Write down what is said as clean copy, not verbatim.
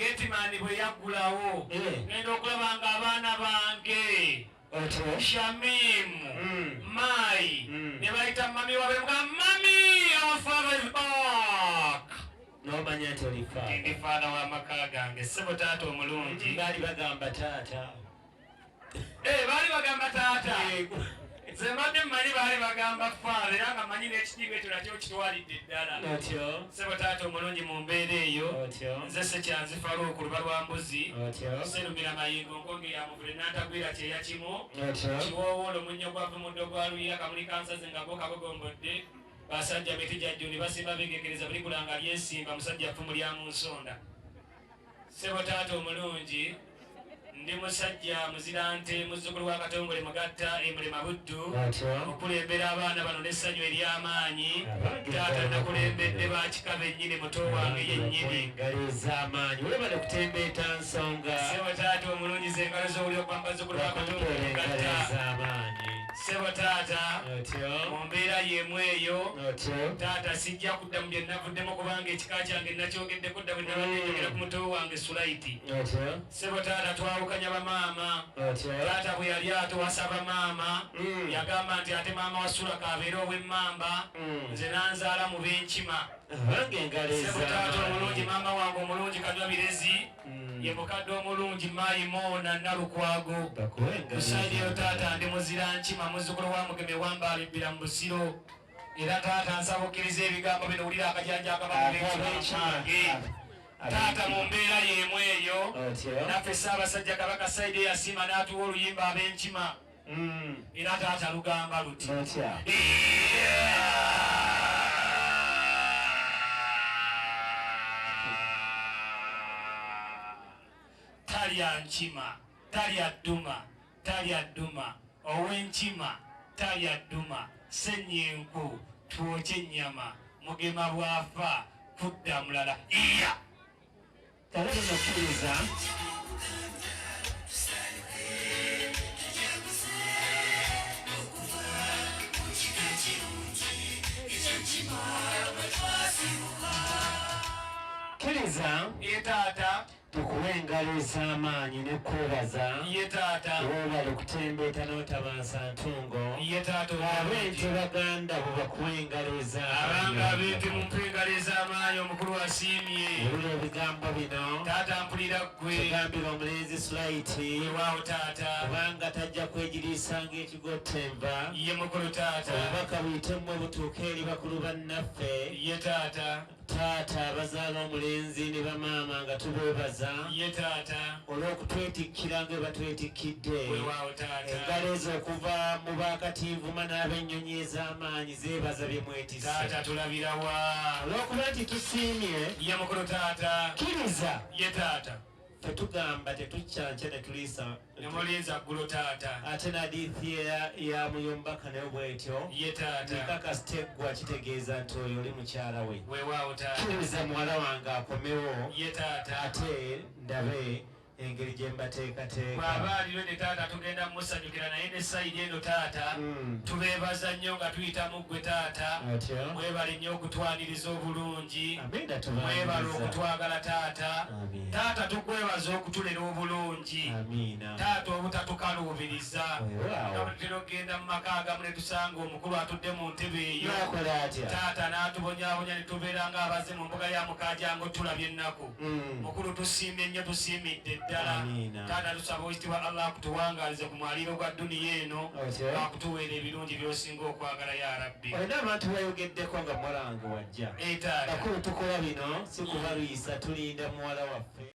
Getman bwe yaggulawo ngenda okulaba nga abaana bange Shamim Mai ne bayita mami wabe nga mami our father is back. Nomanya nti oli faada. Ndi faada w'amaka gange ssebo taata omulungi. Baali bagamba taata. Baali bagamba taata. Nze mbadde mmanyi baali bagamba faada era nga mmanyi n'ekitiibwa ekyo nakyo kitwalidde ddala. Otyo. Ssebo taata omulungi mu mbeera eyo. Nze Sekyanzifalo ku luba lwa mbuzi. Serumira mayingo nkonge ya muvule n'antagwira kyeya kimu. Kiwoowoola omunnyo gwava muddo gwa luyiira kamuli kansaze nga gwo kagogombodde. Basajja beti jajjoni basimba begekereza buli kulanga lyesimba musajja ffumu lya mu nsonda. Ssebo taata omulungi ndi musajja muzirante muzzukulu wa Katongole Mugatta Emulema Buddu okulembera abaana bano n'essanyu ery'amaanyi. Taata nakulembedde bakika bennyini muto wange yennyini. Webale kutembeeta nsonga. Ssebo taata omulungi z'engalo z'owuli okwa bazzukulu wa Katongole Mugatta. Ssebo taata mu mbeera y'emu eyo taata sijja kudda mu bye navuddemu kubanga ekika kyange nakyogeddeko dda bwe nabadde njogera ku muto wange Sulaiti. Ssebo taata twawukanya bamaama. Taata bwe yali atuwasa bamaama yagamba nti ate maama wa Sulaka abeere ow'emmamba nze nanzaala mu b'enkima. Ssebo taata omulungi maama wange omulungi Kanywa Birezi ye mukadde omulungi Mayi Moona Nalukwago. Kusayidi eyo taata ndi muzira nkima muzzukulu wa Mugeme Wambaala ebbira mu Busiro. Era taata nsaba okkiriza ebigambo bino wulira akajanja akaba mu b'enkima. Taata mu mbeera y'emu eyo naffe Ssaabasajja Kabaka Saidi yasiima n'atuwa oluyimba ab'enkima. Era taata lugamba luti talya nkima talya dduma talya dduma ow'enkima talya dduma ssenyenku twokye ennyama Mugema bw'afa kudda mulala iya Tabakukkiriza kkiriza ye taata tukuwa engalo ez'amaanyi ne kwebaza. ye taata Weebale kutembeeta n'otabansa ntungo. ye taata Ab'ente baganda bwe bakuwa engalo abanga ez'amaanyi. ab'ente mu mpengalo ez'amaanyi omukulu asiimye. Ewulira ebigambo bino Taata mpulira ggwe tugambira omulenzi Sulaiti weewaawo taata kubanga tajja kwegiriisa ng'ekigottenva. ye mukulu taata Obubaka buyitemu butuuke eri bakulu bannaffe. ye taata Taata abazaala omulenzi ne bamaama nga tubeebaza ye taata olw'okutwetikkira nga batwetikkidde. weewaawo taata Engalo ezo okuva mu bakatiivuma n'ab'ennyonyi ez'amaanyi zeebaza bye mwetisse. taata tulabira wa Olw'okuba nti tusiimye ye mukulu taata kkiriza ye taata tetugamba tetuccanca ne tuliisa ne mulinza ggulo taata ate nadiithi ya muyombaka nayo bw'etyo ye taata nekakasita eggwa kitegeeza nti oyo oli mukyala we. weewaawo taata Kkiriza muwala wange akomewo ye taata ate ndabe engeri gye mbateekateeka. bw'aba aliro ne taata tugenda musanyukira naye ne sayidi eno taata tubeebaza nnyo nga tuyitamu ggwe taata. Atyo Mwebale nnyo okutwaniriza obulungi. amenda Mwebale tubaaniriza. okutwagala taata. Amiina. Taata tukwebaza okutulera obulungi. Amiina. Taata obutatukaluubiriza. Weewaawo. nga bwe tutera okgenda mu maka agamu ne tusanga omukulu atudde mu ntebe eyo. Nakola atya? Taata n'atubonyaabonya ne tubeera ng'abaze mu mbuga ya Mukaajango tulabye ennaku. Mukulu tusiimye nnyo tusiimidde ddala. Amiina. Taata tusaba oyitibwa Allah akutuwangaalize ku mwaliiro gwa duniya eno. Otyo. Akutuweera ebirungi by'osinga okwagala ya Rabbi. Olina abantu bayogeddeko nga muwala wange wajja. Taata Bakulu tukola bino si kubaluyisa tulinda muwala waffe.